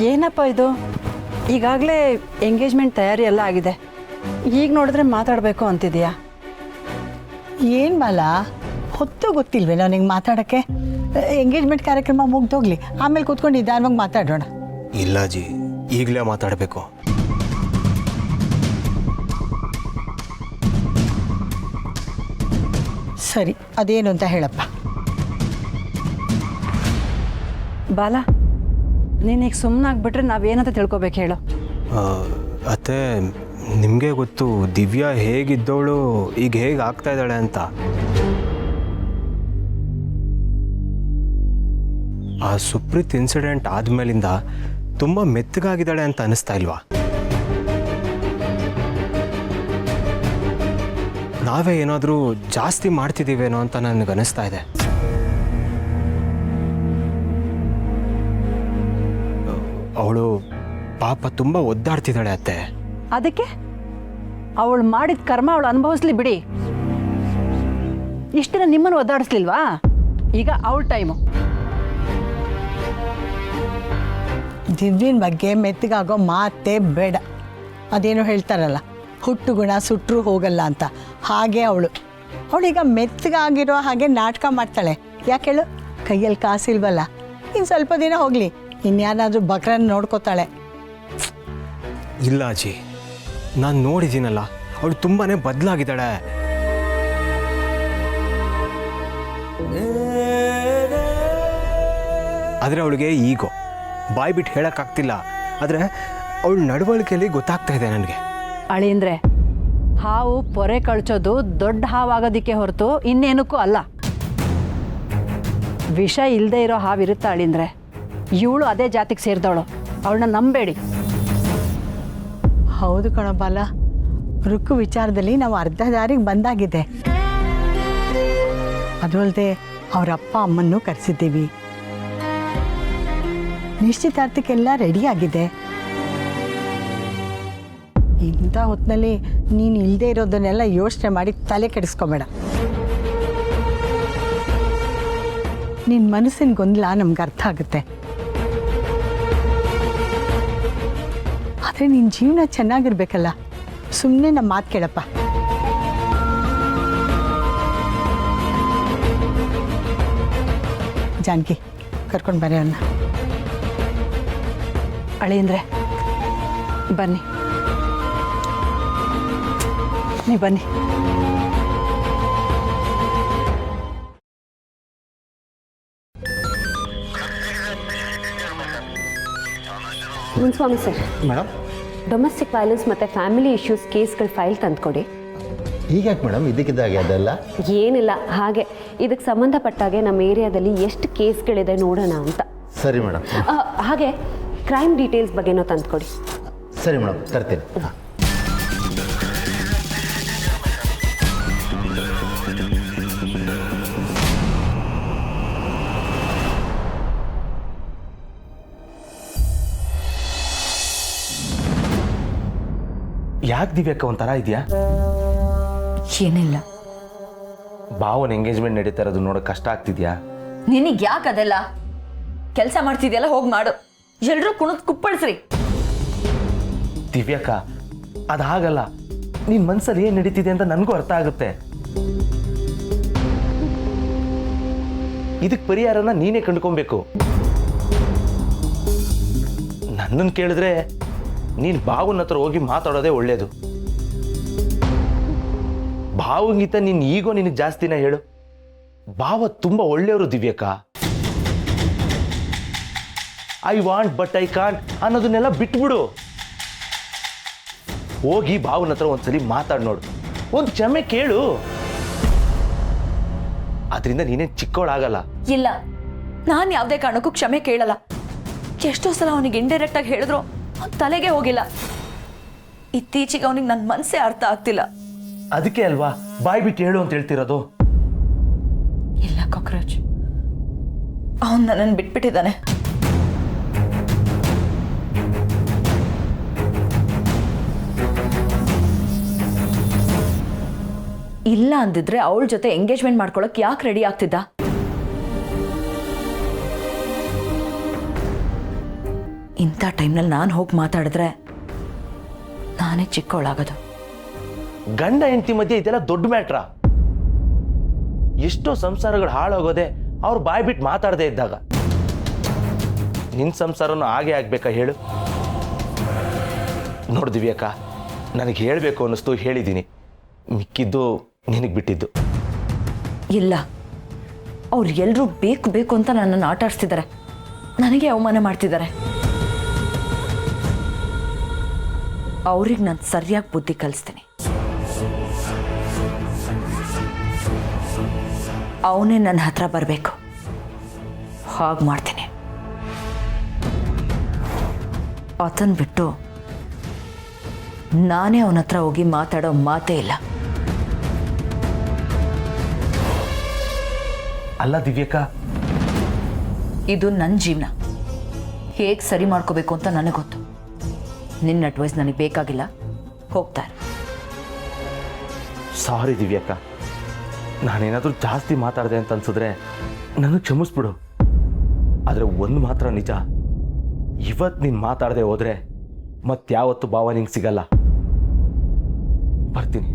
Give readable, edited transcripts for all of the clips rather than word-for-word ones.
ಏನಪ್ಪ ಇದು, ಈಗಾಗಲೇ ಎಂಗೇಜ್ಮೆಂಟ್ ತಯಾರಿ ಎಲ್ಲ ಆಗಿದೆ, ಈಗ ನೋಡಿದ್ರೆ ಮಾತಾಡಬೇಕು ಅಂತಿದೆಯಾ? ಏನು ಬಾಲ, ಹೊತ್ತು ಗೊತ್ತಿಲ್ವೇ ನನಗೆ ಮಾತಾಡೋಕ್ಕೆ? ಎಂಗೇಜ್ಮೆಂಟ್ ಕಾರ್ಯಕ್ರಮ ಮುಗ್ದೋಗ್ಲಿ, ಆಮೇಲೆ ಕೂತ್ಕೊಂಡು ನಿಧಾನವಾಗಿ ಮಾತಾಡೋಣ. ಇಲ್ಲ ಅಜ್ಜಿ, ಈಗಲೇ ಮಾತಾಡಬೇಕು. ಸರಿ, ಅದೇನು ಅಂತ ಹೇಳಪ್ಪ. ಬಾಲ, ನೀನೀಗ ಸುಮ್ಮನಾಗ್ಬಿಟ್ರೆ ನಾವೇನಂತ ತಿಳ್ಕೊಬೇಕು ಹೇಳು? ಅತ್ತೆ, ನಿಮಗೆ ಗೊತ್ತು ದಿವ್ಯಾ ಹೇಗಿದ್ದವಳು ಈಗ ಹೇಗೆ ಆಗ್ತಾ ಇದ್ದಾಳೆ ಅಂತ. ಆ ಸುಪ್ರೀತ್ ಇನ್ಸಿಡೆಂಟ್ ಆದಮೇಲಿಂದ ತುಂಬ ಮೆತ್ತಗಾಗಿದ್ದಾಳೆ ಅಂತ ಅನಿಸ್ತಾ ಇಲ್ವಾ? ನಾವೇ ಏನಾದರೂ ಜಾಸ್ತಿ ಮಾಡ್ತಿದ್ದೀವೇನೋ ಅಂತ ನನಗೆ ಅನಿಸ್ತಾ ಇದೆ. ಅವಳು ಪಾಪ ತುಂಬ ಒದ್ದಾಡ್ತಿದ್ದಾಳೆ ಅತ್ತೆ. ಅದಕ್ಕೆ ಅವಳು ಮಾಡಿದ ಕರ್ಮ ಅವಳು ಅನುಭವಿಸ್ಲಿ ಬಿಡಿ. ಇಷ್ಟು ದಿನ ನಿಮ್ಮನ್ನು ಒದ್ದಾಡಿಸ್ಲಿಲ್ವಾ? ಈಗ ಅವಳ ಟೈಮು. ದಿವ್ಯನ ಬಗ್ಗೆ ಮೆತ್ತಗಾಗೋ ಮಾತೇ ಬೇಡ. ಅದೇನೋ ಹೇಳ್ತಾರಲ್ಲ, ಹುಟ್ಟು ಗುಣ ಸುಟ್ಟರೂ ಹೋಗಲ್ಲ ಅಂತ, ಹಾಗೆ ಅವಳೀಗ ಮೆತ್ತಗಾಗಿರೋ ಹಾಗೆ ನಾಟಕ ಮಾಡ್ತಾಳೆ. ಯಾಕೆ ಹೇಳು? ಕೈಯಲ್ಲಿ ಕಾಸಿಲ್ವಲ್ಲ, ಇನ್ನು ಸ್ವಲ್ಪ ದಿನ ಹೋಗಲಿ, ಇನ್ಯಾರಾದರೂ ಬಕ್ರನ್ನ ನೋಡ್ಕೋತಾಳೆ. ಇಲ್ಲ ಅಜ್ಜಿ, ನಾನು ನೋಡಿದ್ದೀನಲ್ಲ, ಅವಳು ತುಂಬಾ ಬದಲಾಗಿದ್ದಾಳೆ. ಆದರೆ ಅವಳಿಗೆ ಈಗೋ ಬಾಯಿ ಬಿಟ್ಟು ಹೇಳೋಕ್ಕಾಗ್ತಿಲ್ಲ. ಆದರೆ ಅವಳ ನಡವಳಿಕೆಯಲ್ಲಿ ಗೊತ್ತಾಗ್ತಾ ಇದೆ ನನಗೆ. ಅಳಿಂದ್ರೆ, ಹಾವು ಪೊರೆ ಕಳ್ಚೋದು ದೊಡ್ಡ ಹಾವಾಗೋದಿಕ್ಕೆ ಹೊರತು ಇನ್ನೇನಕ್ಕೂ ಅಲ್ಲ. ವಿಷ ಇಲ್ಲದೆ ಇರೋ ಹಾವಿರುತ್ತಾ ಅಳಿಂದ್ರೆ? ಇವಳು ಅದೇ ಜಾತಿಗೆ ಸೇರಿದವಳು, ಅವಳನ್ನ ನಂಬೇಡಿ. ಹೌದು ಕಣೋ ಬಾಲ, ರುಕ್ಕು ವಿಚಾರದಲ್ಲಿ ನಾವು ಅರ್ಧ ದಾರಿಗೆ ಬಂದಾಗಿದೆ. ಅದು ಅಲ್ಲದೆ ಅವರ ಅಪ್ಪ ಅಮ್ಮನ್ನು ಕರೆಸಿದ್ದೀವಿ, ನಿಶ್ಚಿತಾರ್ಥಕ್ಕೆಲ್ಲ ರೆಡಿಯಾಗಿದೆ. ಇಂಥ ಹೊತ್ತಿನಲ್ಲಿ ನೀನು ಇಲ್ಲದೆ ಇರೋದನ್ನೆಲ್ಲ ಯೋಚನೆ ಮಾಡಿ ತಲೆ ಕೆಡಿಸ್ಕೊಬೇಡ. ನಿನ್ನ ಮನಸ್ಸಿನ ಗೊಂದಲ ನಮ್ಗೆ ಅರ್ಥ ಆಗುತ್ತೆ. ಆದರೆ ನಿನ್ನ ಜೀವನ ಚೆನ್ನಾಗಿರ್ಬೇಕಲ್ಲ, ಸುಮ್ಮನೆ ನಮ್ಮ ಮಾತು ಕೇಳಪ್ಪ. ಜಾನಕಿ, ಕರ್ಕೊಂಡು ಬರೀ ಅವನ್ನ. ಅಳಿಂದ್ರೆ ಬನ್ನಿ, ನೀವು ಬನ್ನಿ. Muniswamy sir, madam, domestic violence ಮತ್ತು ಫ್ಯಾಮಿಲಿ ಇಶ್ಯೂಸ್ ಕೇಸ್ಗಳ ಫೈಲ್ ತಂದುಕೊಡಿ. ಹೀಗ್ಯಾಕೆ ಮೇಡಮ್ ಇದಕ್ಕಿದ್ದಾಗೆ ಅದೆಲ್ಲ? ಏನಿಲ್ಲ, ಹಾಗೆ ಇದಕ್ಕೆ ಸಂಬಂಧಪಟ್ಟಾಗೆ ನಮ್ಮ ಏರಿಯಾದಲ್ಲಿ ಎಷ್ಟು ಕೇಸ್ಗಳಿದೆ ನೋಡೋಣ ಅಂತ. ಸರಿ ಮೇಡಮ್. ಹಾಗೆ ಕ್ರೈಮ್ ಡೀಟೇಲ್ಸ್ ಬಗ್ಗೆನೂ ತಂದುಕೊಡಿ. ಸರಿ ಮೇಡಮ್, ತರ್ತೀನಿ. ಯಾಕೆ ದಿವ್ಯಕ್ಕ ಒಂಥರ ಇದೆಯಾ? ಏನಿಲ್ಲ, ಭಾವನ ಎಂಗೇಜ್ಮೆಂಟ್ ನಡೀತಾ ಇರೋದು ನೋಡೋಕೆ ಕಷ್ಟ ಆಗ್ತಿದ್ಯಾ? ನಿನಗೆ ಯಾಕೆ ಅದೆಲ್ಲ? ಕೆಲಸ ಮಾಡ್ತಿದ್ಯಲ್ಲ, ಹೋಗಿ ಮಾಡು. ಎಲ್ಲರೂ ಕುಣಿದು ಕುಪ್ಪಳಿಸ್ರಿ. ದಿವ್ಯಕ್ಕ, ಅದು ಹಾಗಲ್ಲ. ನಿನ್ನ ಮನಸ್ಸಲ್ಲಿ ಏನು ನಡೀತಿದೆ ಅಂತ ನನಗೂ ಅರ್ಥ ಆಗುತ್ತೆ. ಇದಕ್ಕೆ ಪರಿಹಾರನ ನೀನೇ ಕಂಡುಕೊಬೇಕು. ನನ್ನನ್ನು ಕೇಳಿದ್ರೆ ನೀನು ಭಾವನ ಹತ್ರ ಹೋಗಿ ಮಾತಾಡೋದೇ ಒಳ್ಳೇದು. ಭಾವಂಗಿಂತ ನೀನು ಈಗೋ ನಿನಗೆ ಜಾಸ್ತಿನ ಹೇಳು. ಭಾವ ತುಂಬ ಒಳ್ಳೆಯವರು ದಿವ್ಯಕ್ಕ. I want but I can't ಅನ್ನೋದನ್ನೆಲ್ಲ ಬಿಟ್ಬಿಡು. ಹೋಗಿ ಭಾವನ ಹತ್ರ ಒಂದ್ಸಲಿ ಮಾತಾಡಿ ನೋಡು, ಒಂದು ಕ್ಷಮೆ ಕೇಳು. ಅದರಿಂದ ನೀನೇ ಚಿಕ್ಕವಳಾಗಲ್ಲ. ಇಲ್ಲ, ನಾನು ಯಾವುದೇ ಕಾರಣಕ್ಕೂ ಕ್ಷಮೆ ಕೇಳಲ್ಲ. ಎಷ್ಟೋ ಸಲ ಅವನಿಗೆ ಇಂಡೈರೆಕ್ಟ್ ಆಗಿ ಹೇಳಿದ್ರು ಅವ್ನ ತಲೆಗೆ ಹೋಗಿಲ್ಲ. ಇತ್ತೀಚೆಗೆ ಅವನಿಗೆ ನನ್ನ ಮನಸ್ಸೇ ಅರ್ಥ ಆಗ್ತಿಲ್ಲ. ಅದಕ್ಕೆ ಅಲ್ವಾ ಬಾಯ್ ಬಿಟ್ಟು ಹೇಳು ಅಂತ ಹೇಳ್ತಿರೋದು. ಇಲ್ಲ ಕಾಕ್ರೋಚ್, ಅವನು ನನ್ನನ್ನು ಬಿಟ್ಬಿಟ್ಟಿದ್ದಾನೆ. ಇಲ್ಲ ಅಂದಿದ್ರೆ ಅವಳ ಜೊತೆ ಎಂಗೇಜ್ಮೆಂಟ್ ಮಾಡ್ಕೊಳಕ್ ಯಾಕೆ ರೆಡಿ ಆಗ್ತಿದ್ದ? ಇಂಥ ಟೈಮ್ನಲ್ಲಿ ನಾನು ಹೋಗಿ ಮಾತಾಡಿದ್ರೆ ನಾನೇ ಚಿಕ್ಕವಳಾಗೋದು. ಗಂಡ ಹೆಂಡತಿ ಮಧ್ಯೆ ಇದೆಲ್ಲ ದೊಡ್ಡ ಮ್ಯಾಟ್ರ. ಎಷ್ಟೋ ಸಂಸಾರಗಳು ಹಾಳಾಗೋದೆ ಅವ್ರು ಬಾಯ್ ಬಿಟ್ಟು ಮಾತಾಡದೇ ಇದ್ದಾಗ. ನಿನ್ನ ಸಂಸಾರನೂ ಹಾಗೆ ಆಗ್ಬೇಕಾ ಹೇಳು? ನೋಡಿದ್ವಿ ಅಕ್ಕ, ನನಗೆ ಹೇಳಬೇಕು ಅನ್ನಿಸ್ತು, ಹೇಳಿದ್ದೀನಿ. ಮಿಕ್ಕಿದ್ದು ನಿನಗೆ ಬಿಟ್ಟಿದ್ದು. ಇಲ್ಲ, ಅವ್ರು ಎಲ್ಲರೂ ಬೇಕು ಬೇಕು ಅಂತ ನನ್ನನ್ನು ಆಟ ಆಡಿಸ್ತಿದ್ದಾರೆ, ನನಗೆ ಅವಮಾನ ಮಾಡ್ತಿದ್ದಾರೆ. ಅವ್ರಿಗೆ ನಾನು ಸರಿಯಾಗಿ ಬುದ್ಧಿ ಕಲಿಸ್ತೀನಿ. ಅವನೇ ನನ್ನ ಹತ್ರ ಬರಬೇಕು, ಹಾಗೆ ಮಾಡ್ತೀನಿ. ಆತನ್ ಬಿಟ್ಟು ನಾನೇ ಅವನ ಹತ್ರ ಹೋಗಿ ಮಾತಾಡೋ ಮಾತೇ ಇಲ್ಲ. ಅಲ್ಲ ದಿವ್ಯಕ್ಕ, ಇದು ನನ್ನ ಜೀವನ, ಹೇಗೆ ಸರಿ ಮಾಡ್ಕೋಬೇಕು ಅಂತ ನನಗೆ ಗೊತ್ತು. ನಿನ್ನ ಅಡ್ವೈಸ್ ನನಗೆ ಬೇಕಾಗಿಲ್ಲ, ಹೋಗ್ತಾರೆ. ಸಾರಿ ದಿವ್ಯಕ್ಕ, ನಾನೇನಾದರೂ ಜಾಸ್ತಿ ಮಾತಾಡಿದೆ ಅಂತ ಅನ್ಸಿದ್ರೆ ನನಗೆ ಕ್ಷಮಿಸ್ಬಿಡು. ಆದರೆ ಒಂದು ಮಾತ್ರ ನಿಜ, ಇವತ್ತು ನೀನು ಮಾತಾಡದೆ ಹೋದರೆ ಮತ್ತಾವತ್ತು ಭಾವ ನಿಂಗೆ ಸಿಗಲ್ಲ. ಬರ್ತೀನಿ.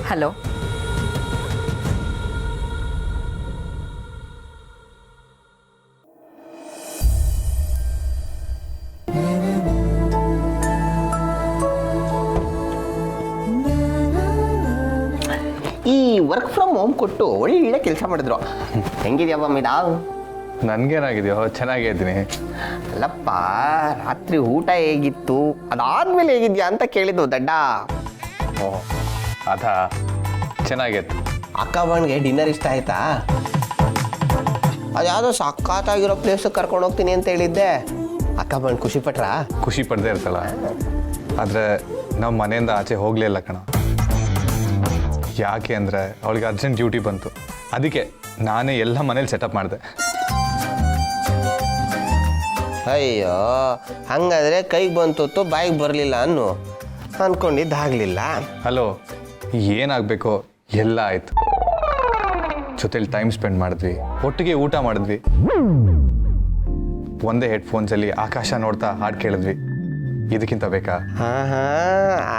ಹಲೋ, ಈ ವರ್ಕ್ ಫ್ರಮ್ ಹೋಮ್ ಕೊಟ್ಟು ಒಳ್ಳೆ ಕೆಲಸ ಮಾಡಿದ್ರು. ಹೆಂಗಿದ್ಯಪ್ಪ ಮಿಡಾ? ನನಗೇನಾಗಿದೆಯೋ ಚೆನ್ನಾಗೇ ಇದ್ದೀನಿ. ಅಲ್ಲಪ್ಪ, ರಾತ್ರಿ ಊಟ ಹೇಗಿತ್ತು, ಅದಾದ್ಮೇಲೆ ಹೇಗಿದ್ಯಾ ಅಂತ ಕೇಳಿದ್ದು ದಡ್ಡ. ಓ ಅದಾ, ಚೆನ್ನಾಗಿತ್ತು. ಅಕ್ಕ ಬಣ್ಣಿಗೆ ಡಿನ್ನರ್ ಇಷ್ಟ ಆಯ್ತಾ? ಅದ್ಯಾವುದೋ ಸಖತ್ತಾಗಿರೋ ಪ್ಲೇಸ್ ಕರ್ಕೊಂಡು ಹೋಗ್ತೀನಿ ಅಂತ ಹೇಳಿದ್ದೆ. ಅಕ್ಕ ಬಣ್ಣ ಖುಷಿ ಪಟ್ರಾ? ಖುಷಿ ಪಡದೇ ಇರ್ತಲ್ಲ, ಆದರೆ ನಾವು ಮನೆಯಿಂದ ಆಚೆ ಹೋಗಲಿಲ್ಲ ಕಣ. ಯಾಕೆ ಅಂದರೆ ಅವಳಿಗೆ ಅರ್ಜೆಂಟ್ ಡ್ಯೂಟಿ ಬಂತು, ಅದಕ್ಕೆ ನಾನೇ ಎಲ್ಲ ಮನೇಲಿ ಸೆಟಪ್ ಮಾಡಿದೆ. ಅಯ್ಯೋ, ಹಂಗಾದ್ರೆ ಕೈಗೆ ಬಂತು ಬಾಯಿಗೆ ಬರಲಿಲ್ಲ ಅನ್ನು ಅನ್ಕೊಂಡಿದ್ದಾಗಲಿಲ್ಲ. ಹಲೋ, ಏನಾಗಬೇಕೋ ಎಲ್ಲ ಆಯಿತು. ಜೊತೆಲಿ ಟೈಮ್ ಸ್ಪೆಂಡ್ ಮಾಡಿದ್ವಿ, ಒಟ್ಟಿಗೆ ಊಟ ಮಾಡಿದ್ವಿ, ಒಂದೇ ಹೆಡ್ಫೋನ್ಸಲ್ಲಿ ಆಕಾಶ ನೋಡ್ತಾ ಹಾಡು ಕೇಳಿದ್ವಿ. ಇದಕ್ಕಿಂತ ಬೇಕಾ?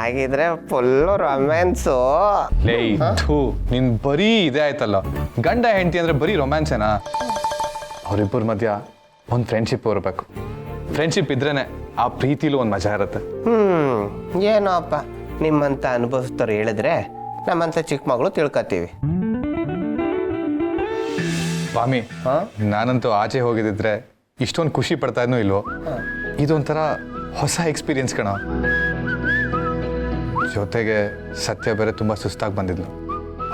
ಆಗಿದ್ರೆ ಫುಲ್ಲು ರೊಮ್ಯಾನ್ಸು. ಲೇ ಥೂ, ನಿನ್ ಬರೀ ಇದೇ ಆಯ್ತಲ್ಲ. ಗಂಡ ಹೆಂಡತಿ ಅಂದ್ರೆ ಬರೀ ರೊಮ್ಯಾನ್ಸೇನಾ? ಅವರಿಬ್ಬರ ಮಧ್ಯ ಒಂದು ಫ್ರೆಂಡ್ಶಿಪ್ ಇರಬೇಕು. ಫ್ರೆಂಡ್ಶಿಪ್ ಇದ್ರೇನೆ ಆ ಪ್ರೀತಿಲೂ ಒಂದು ಮಜಾ ಇರುತ್ತೆ. ಏನೋ ಅಪ್ಪ, ನಿಮ್ಮಂತ ಅನುಭವಿಸ್ತಾರೆ ಹೇಳಿದ್ರೆ ನಮ್ಮಂತ ಚಿಕ್ಕ ಮಗಳು ತಿಳ್ಕೊತೀವಿ. ಸ್ವಾಮಿ, ನಾನಂತೂ ಆಚೆ ಹೋಗಿದ್ದಿದ್ರೆ ಇಷ್ಟೊಂದು ಖುಷಿ ಪಡ್ತಾ ಇದ್ನೋ ಇಲ್ವೋ. ಇದೊಂಥರ ಹೊಸ ಎಕ್ಸ್ಪೀರಿಯನ್ಸ್ ಕಣ. ಜೊತೆಗೆ ಸತ್ಯ ಬೇರೆ ತುಂಬ ಸುಸ್ತಾಗಿ ಬಂದಿದ್ಲು.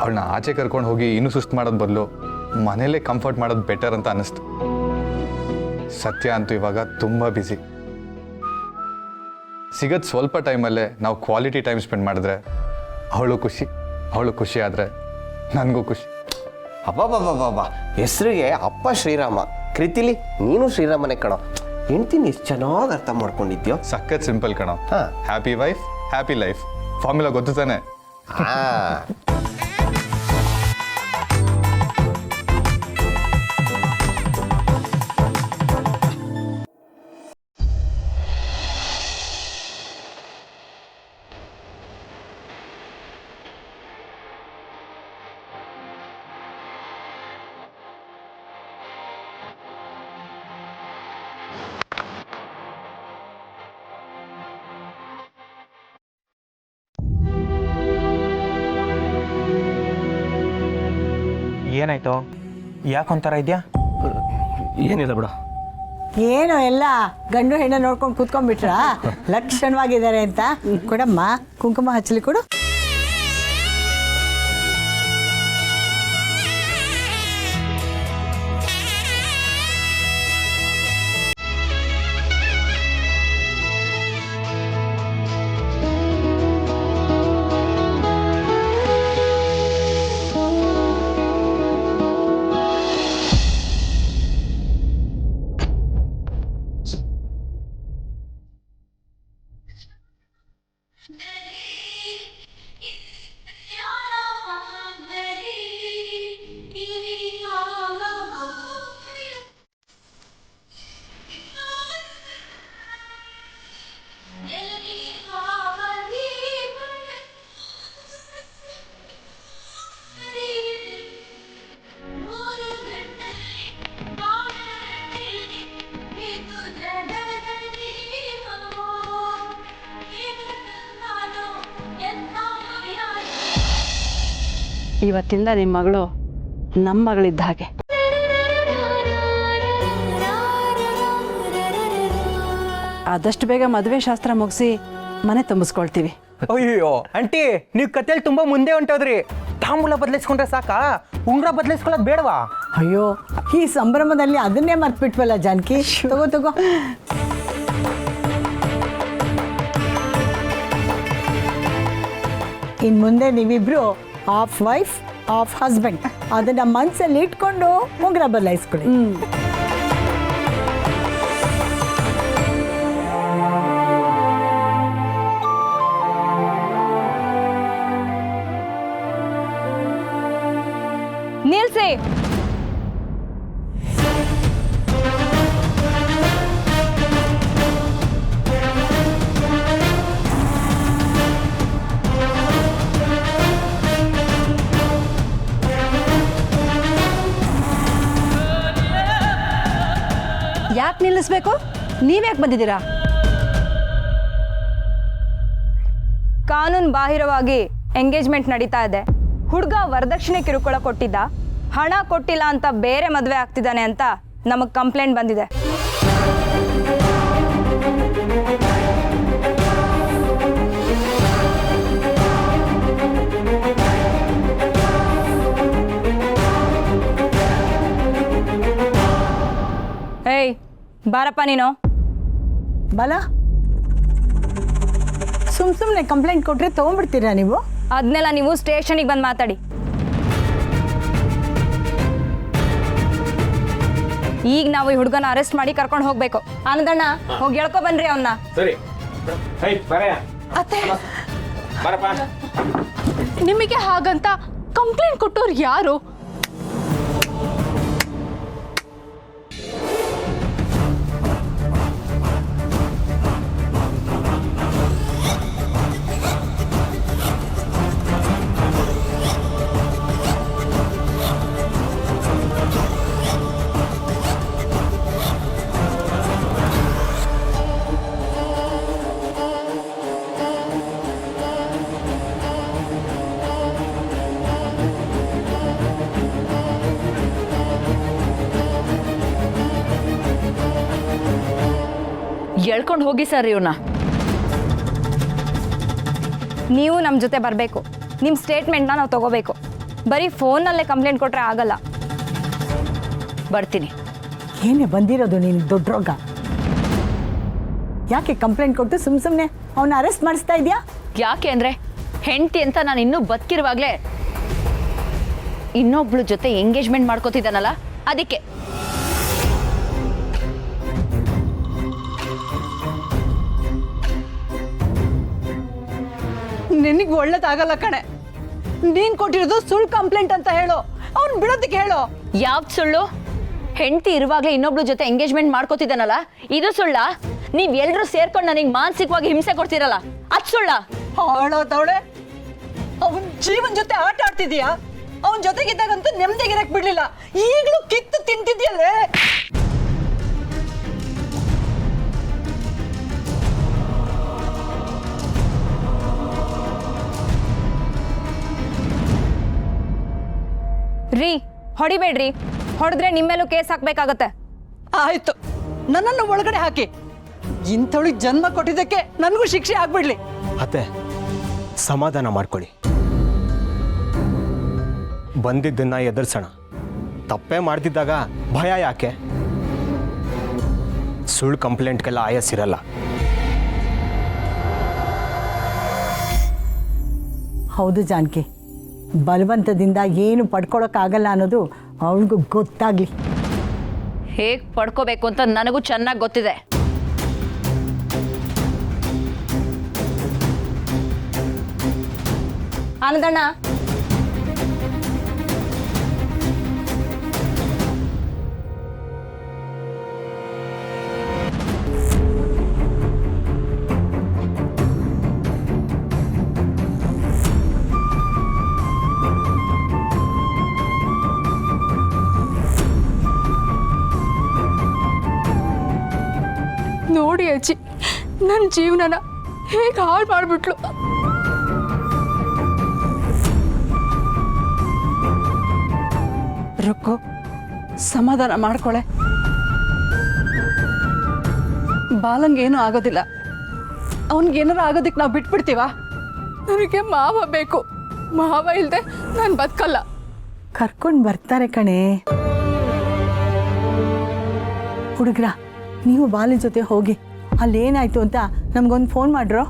ಅವಳನ್ನ ಆಚೆ ಕರ್ಕೊಂಡು ಹೋಗಿ ಇನ್ನೂ ಸುಸ್ತು ಮಾಡೋದು ಬದಲು ಮನೇಲೇ ಕಂಫರ್ಟ್ ಮಾಡೋದು ಬೆಟರ್ ಅಂತ ಅನ್ನಿಸ್ತು. ಸತ್ಯ ಅಂತೂ ಇವಾಗ ತುಂಬ ಬ್ಯುಸಿ. ಸಿಗೋದು ಸ್ವಲ್ಪ ಟೈಮಲ್ಲೇ ನಾವು ಕ್ವಾಲಿಟಿ ಟೈಮ್ ಸ್ಪೆಂಡ್ ಮಾಡಿದ್ರೆ ಅವಳು ಖುಷಿ ಆದರೆ ನನಗೂ ಖುಷಿ. ಅಬ್ಬಬ್ಬಬ್ಬಬ್ಬ, ಹೆಸರಿಗೆ ಅಪ್ಪ ಶ್ರೀರಾಮ, ಕೃತಿಲಿ ನೀನು ಶ್ರೀರಾಮನೇ ಕಣೋ. ಹೆಂಡ್ತೀನಿ ಎಷ್ಟು ಚೆನ್ನಾಗಿ ಅರ್ಥ ಮಾಡ್ಕೊಂಡಿದ್ಯೋ. ಸಖತ್ ಸಿಂಪಲ್ ಕಣೋ. ಹಾಂ, happy wife happy life formula ಗೊತ್ತು ತಾನೆ? ಏನಾಯ್ತು? ಯಾಕೊಂಥರ ಇದೆಯಾ? ಏನಿಲ್ಲ ಬಿಡ. ಏನೋ ಎಲ್ಲ ಗಂಡು ಹೆಣ್ಣು ನೋಡ್ಕೊಂಡು ಕೂತ್ಕೊಂಡ್ಬಿಟ್ರಾ? ಲಕ್ಷಣವಾಗಿದ್ದಾರೆ ಅಂತ. ಕೊಡಮ್ಮ, ಕುಂಕುಮ ಹಚ್ಚಲಿ ಕೊಡು. ಇವತ್ತಿಂದ ನಿಮ್ಮ ಮಗಳು ನಮ್ಮ ಮಗಳಿದ್ದ ಹಾಗೆ. ಆದಷ್ಟು ಬೇಗ ಮದುವೆ ಶಾಸ್ತ್ರ ಮುಗಿಸಿ ಮನೆ ತುಂಬಿಸ್ಕೊಳ್ತೀವಿ. ಅಯ್ಯೋ ಆಂಟಿ, ನೀವು ಕತೆಯಲ್ಲಿ ತುಂಬಾ ಮುಂದೆ ಹೊಂಟೋದ್ರಿ. ತಾಂಬೂಲ ಬದಲಿಸ್ಕೊಂಡ್ರೆ ಸಾಕಾ? ಉಂಗ್ರ ಬದಲಿಸ್ಕೊಳ್ಳೋದು ಬೇಡವಾ? ಅಯ್ಯೋ, ಈ ಸಂಭ್ರಮದಲ್ಲಿ ಅದನ್ನೇ ಮರ್ತ್ಬಿಟ್ವಲ್ಲ ಜಾನಕಿ. ತಗೋ. ಇನ್ನು ಮುಂದೆ ನೀವಿಬ್ರು ಆಫ್ ವೈಫ್ ಆಫ್ ಹಸ್ಬೆಂಡ್ ಅದನ್ನ ಮನಸ್ಸಲ್ಲಿ ಇಟ್ಕೊಂಡು ಉಂಗ್ರ ಬದಲಾಯಿಸ್ಕೊಳ್ಳಿ. ನಿಲ್ಸಿ. ಯಾಕೆ ನಿಲ್ಲಿಸ್ಬೇಕು? ನೀವ್ಯಾಕೆ ಬಂದಿದ್ದೀರಾ? ಕಾನೂನು ಬಾಹಿರವಾಗಿ ಎಂಗೇಜ್ಮೆಂಟ್ ನಡೀತಾ ಇದೆ. ಹುಡುಗ ವರದಕ್ಷಿಣೆ ಕಿರುಕುಳ ಕೊಟ್ಟಿದ್ದ, ಹಣ ಕೊಟ್ಟಿಲ್ಲ ಅಂತ ಬೇರೆ ಮದುವೆ ಆಗ್ತಿದ್ದಾನೆ ಅಂತ ನಮಗೆ ಕಂಪ್ಲೇಂಟ್ ಬಂದಿದೆ. ಏಯ್ ಬಾರಪ್ಪ ನೀನು. ಬಲ ಸುಮ್ಮನೆ ಕಂಪ್ಲೇಂಟ್ ಕೊಟ್ಟರೆ ತೊಗೊಂಡ್ಬಿಡ್ತೀರಾ ನೀವು? ಅದನ್ನೆಲ್ಲ ನೀವು ಸ್ಟೇಷನಿಗೆ ಬಂದು ಮಾತಾಡಿ. ಈಗ ನಾವು ಈ ಹುಡುಗನ ಅರೆಸ್ಟ್ ಮಾಡಿ ಕರ್ಕೊಂಡು ಹೋಗ್ಬೇಕು. ಆನಂದಣ್ಣ, ಹೋಗಿ ಹೇಳ್ಕೊ ಬನ್ರಿ ಅವನ್ನ. ಸರಿ. ಅತ್ತೆ, ನಿಮಗೆ ಹಾಗಂತ ಕಂಪ್ಲೇಂಟ್ ಕೊಟ್ಟವ್ರು ಯಾರು? ಎಳ್ಕೊಂಡು ಹೋಗಿ ಸರ್ ಇವನ್ನ. ನೀವು ನಮ್ಮ ಜೊತೆ ಬರಬೇಕು. ನಿಮ್ಮ ಸ್ಟೇಟ್ಮೆಂಟ್ನ ನಾವು ತಗೋಬೇಕು. ಬರೀ ಫೋನಲ್ಲೇ ಕಂಪ್ಲೇಂಟ್ ಕೊಟ್ಟರೆ ಆಗಲ್ಲ. ಬರ್ತೀನಿ. ಏನೇ ಬಂದಿರೋದು ನೀನು ದೊಡ್ಡ ರೋಗ? ಯಾಕೆ ಕಂಪ್ಲೇಂಟ್ ಕೊಟ್ಟು ಸುಮ್ಮನೆ ಅವನ್ನ ಅರೆಸ್ಟ್ ಮಾಡಿಸ್ತಾ ಇದೆಯಾ? ಯಾಕೆ ಅಂದರೆ ಹೆಂಡತಿ ಅಂತ ನಾನು ಇನ್ನೂ ಬದುಕಿರುವಾಗಲೇ ಇನ್ನೊಬ್ಳು ಜೊತೆ ಎಂಗೇಜ್ಮೆಂಟ್ ಮಾಡ್ಕೋತಿದ್ದಾನಲ್ಲ, ಅದಕ್ಕೆ. ನಿನಗೆ ಒಳ್ಳೇದಾಗಲ್ಲ ಕಣೆ. ನೀನು ಕೊಟ್ಟಿರೋದು ಸುಳ್ಳು ಕಂಪ್ಲೇಂಟ್ ಅಂತ ಹೇಳು. ಅವ್ನು ಬಿಡೋದಕ್ಕೆ ಹೇಳು. ಯಾವ್ದು ಸುಳ್ಳು? ಹೆಂಡತಿ ಇರುವಾಗಲೇ ಇನ್ನೊಬ್ಳು ಜೊತೆ ಎಂಗೇಜ್ಮೆಂಟ್ ಮಾಡ್ಕೋತಿದ್ದಾನಲ್ಲ, ಇದು ಸುಳ್ಳ? ನೀವ್ ಎಲ್ಲರೂ ಸೇರ್ಕೊಂಡು ನನಗೆ ಮಾನಸಿಕವಾಗಿ ಹಿಂಸೆ ಕೊಡ್ತೀರಲ್ಲ, ಅದು ಸುಳ್ಳ? ಹಾಳೋದವಳೆ, ಅವನ ಜೀವನ ಜೊತೆ ಆಟ ಆಡ್ತಿದ್ಯಾ? ಅವನ ಜೊತೆಗಿದ್ದಾಗಂತೂ ನೆಮ್ಮದಿಗಿರಕ್ ಬಿಡ್ಲಿಲ್ಲ, ಈಗಲೂ ಕಿತ್ತು ತಿಂತಿದ್ಯಲ್ಲೇ. ರೀ, ಹೊಡಿಬೇಡ್ರಿ. ಹೊಡೆದ್ರೆ ನಿಮ್ಮೇಲೂ ಕೇಸ್ ಹಾಕ್ಬೇಕಾಗತ್ತೆ. ಆಯ್ತು, ನನ್ನನ್ನು ಒಳಗಡೆ ಹಾಕಿ. ಇಂಥವಳಿಗೆ ಜನ್ಮ ಕೊಟ್ಟಿದ್ದಕ್ಕೆ ನನಗೂ ಶಿಕ್ಷೆ ಆಗ್ಬಿಡ್ಲಿ. ಅತ್ತೆ, ಸಮಾಧಾನ ಮಾಡ್ಕೊಳ್ಳಿ. ಬಂದಿದ್ದನ್ನ ಎದುರಿಸೋಣ. ತಪ್ಪೇ ಮಾಡ್ತಿದ್ದಾಗ ಭಯ ಯಾಕೆ? ಸುಳ್ಳು ಕಂಪ್ಲೇಂಟ್ಗೆಲ್ಲ ಆಯಸ್ಸಿರಲ್ಲ. ಹೌದು ಜಾನಕಿ, ಬಲವಂತದಿಂದ ಏನು ಪಡ್ಕೊಳಕ್ಕಾಗಲ್ಲ ಅನ್ನೋದು ಅವಳಿಗೂ ಗೊತ್ತಾಗ್ಲಿ. ಹೇಗೆ ಪಡ್ಕೋಬೇಕು ಅಂತ ನನಗೂ ಚೆನ್ನಾಗಿ ಗೊತ್ತಿದೆ. ಆನಂದಣ್ಣ, ನೋಡಿ ಅಜ್ಜಿ, ನನ್ನ ಜೀವನನ ಹೇಗೆ ಹಾಳು ಮಾಡಿಬಿಟ್ಲು. ರುಕ್ಕು ಸಮಾಧಾನ ಮಾಡ್ಕೊಳೆ. ಬಾಲಂಗೇನು ಆಗೋದಿಲ್ಲ. ಅವನಿಗೇನಾರು ಆಗೋದಕ್ಕೆ ನಾವು ಬಿಟ್ಬಿಡ್ತೀವ? ನನಗೆ ಮಾವ ಬೇಕು. ಮಾವ ಇಲ್ಲದೆ ನಾನು ಬದುಕಲ್ಲ. ಕರ್ಕೊಂಡು ಬರ್ತಾರೆ ಕಣೆ. ಹುಡುಗ್ರ, ನೀವು ಬಾಲಿನ ಜೊತೆ ಹೋಗಿ ಅಲ್ಲೇನಾಯ್ತು ಅಂತ ನಮಗೊಂದು ಫೋನ್ ಮಾಡ್ರೋ.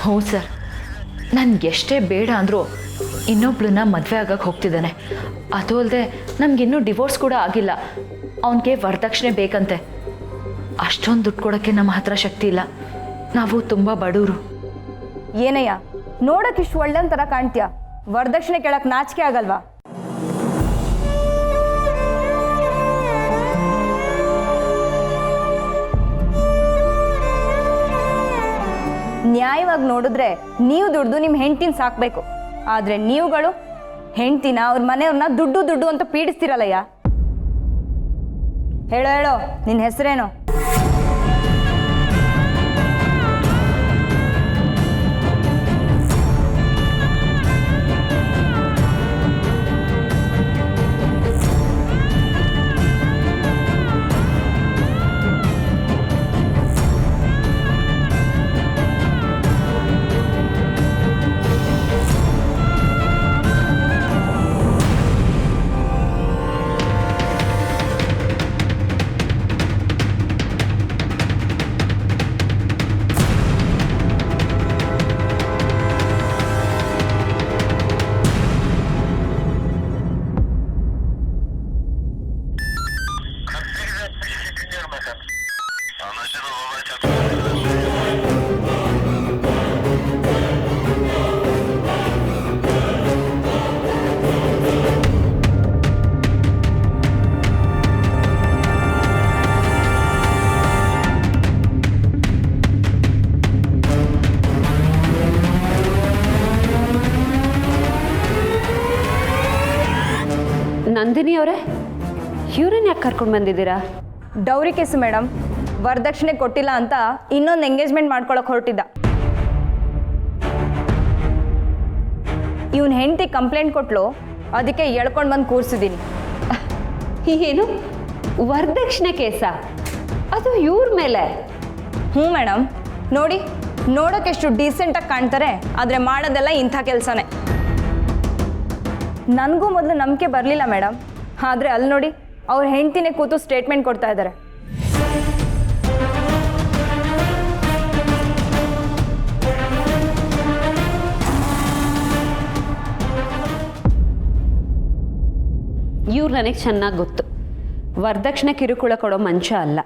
ಹ್ಞೂ ಸರ್, ನನ್ಗೆ ಎಷ್ಟೇ ಬೇಡ ಅಂದರೂ ಇನ್ನೊಬ್ಳನ್ನ ಮದುವೆ ಆಗಕ್ಕೆ ಹೋಗ್ತಿದ್ದಾನೆ. ಅದು ಅಲ್ಲದೆ ನಮಗಿನ್ನೂ ಡಿವೋರ್ಸ್ ಕೂಡ ಆಗಿಲ್ಲ. ಅವನಿಗೆ ವರದಕ್ಷಿಣೆ ಬೇಕಂತೆ. ಅಷ್ಟೊಂದು ದುಡ್ಡು ಕೊಡೋಕ್ಕೆ ನಮ್ಮ ಹತ್ರ ಶಕ್ತಿ ಇಲ್ಲ. ನಾವು ತುಂಬ ಬಡವರು. ಏನಯ್ಯ ನೋಡಕ್ಕೆ ಇಷ್ಟು ಒಳ್ಳೆಯ ಥರ ಕಾಣ್ತೀಯ, ವರದಕ್ಷಿಣೆ ಕೇಳಕ್ಕೆ ನಾಚಿಕೆ ಆಗಲ್ವಾ? ನ್ಯಾಯವಾಗಿ ನೋಡಿದ್ರೆ ನೀವು ದುಡ್ದು ನಿಮ್ಮ ಹೆಂಡ್ತಿನ ಸಾಕಬೇಕು. ಆದರೆ ನೀವುಗಳು ಹೆಂಡ್ತಿನ ಅವ್ರ ಮನೆಯವ್ರನ್ನ ದುಡ್ಡು ದುಡ್ಡು ಅಂತ ಪೀಡಿಸ್ತಿರಲ್ಲಯ್ಯ. ಹೇಳೋ ಹೇಳೋ, ನಿನ್ನ ಹೆಸರೇನು? ನಂದಿನಿ ಅವರೇ, ಇವ್ರನ್ನ ಯಾಕೆ ಕರ್ಕೊಂಡು ಬಂದಿದ್ದೀರಾ? Dowry case madam. ವರದಕ್ಷಿಣೆ ಕೊಟ್ಟಿಲ್ಲ ಅಂತ ಇನ್ನೊಂದು ಎಂಗೇಜ್ಮೆಂಟ್ ಮಾಡ್ಕೊಳಕ್ಕೆ ಹೊರಟಿದ್ದ. ಇವನ್ ಹೆಂಡತಿ ಕಂಪ್ಲೇಂಟ್ ಕೊಟ್ಲು, ಅದಕ್ಕೆ ಎಳ್ಕೊಂಡು ಬಂದು ಕೂರಿಸಿದ್ದೀನಿ. ಏನು ವರದಕ್ಷಿಣೆ ಕೇಸ? ಅದು ಇವ್ರ ಮೇಲೆ? ಹ್ಞೂ ಮೇಡಮ್. ನೋಡಿ, ನೋಡೋಕೆ ಎಷ್ಟು ಡೀಸೆಂಟಾಗಿ ಕಾಣ್ತಾರೆ, ಆದರೆ ಮಾಡೋದೆಲ್ಲ ಇಂಥ ಕೆಲಸನೇ. ನನಗೂ ಮೊದಲು ನಂಬಿಕೆ ಬರಲಿಲ್ಲ ಮೇಡಮ್. ಆದರೆ ಅಲ್ಲಿ ನೋಡಿ, ಅವ್ರ ಹೆಂಡ್ತಿನೇ ಕೂತು ಸ್ಟೇಟ್ಮೆಂಟ್ ಕೊಡ್ತಾ ಇದ್ದಾರೆ. ಇವ್ರು ನನಗೆ ಚೆನ್ನಾಗಿ ಗೊತ್ತು. ವರದಕ್ಷಿಣೆ ಕಿರುಕುಳ ಕೊಡೋ ಮನುಷ್ಯ ಅಲ್ಲ.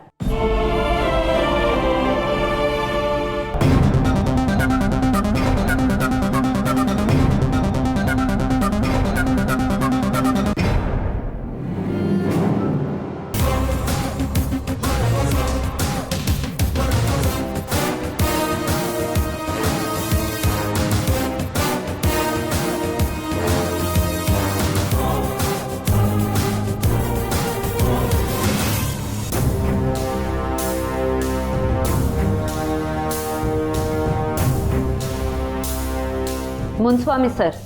ಮುನ್ಸ್ವಾಮಿ ಸರ್,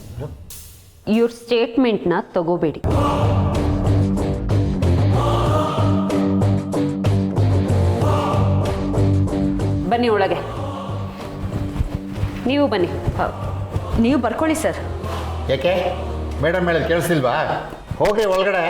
ಇವ್ರ ಸ್ಟೇಟ್ಮೆಂಟ್ನ ತಗೋಬೇಡಿ. ಬನ್ನಿ ಒಳಗೆ. ನೀವು ಬನ್ನಿ. ನೀವು ಬರ್ಕೊಳ್ಳಿ ಸರ್. ಯಾಕೆ ಮೇಡಮ್ ಹೇಳೋದು ಕೇಳಿಸ್ತಿಲ್ವಾ? ಹೋಗಿ ಒಳಗಡೆ.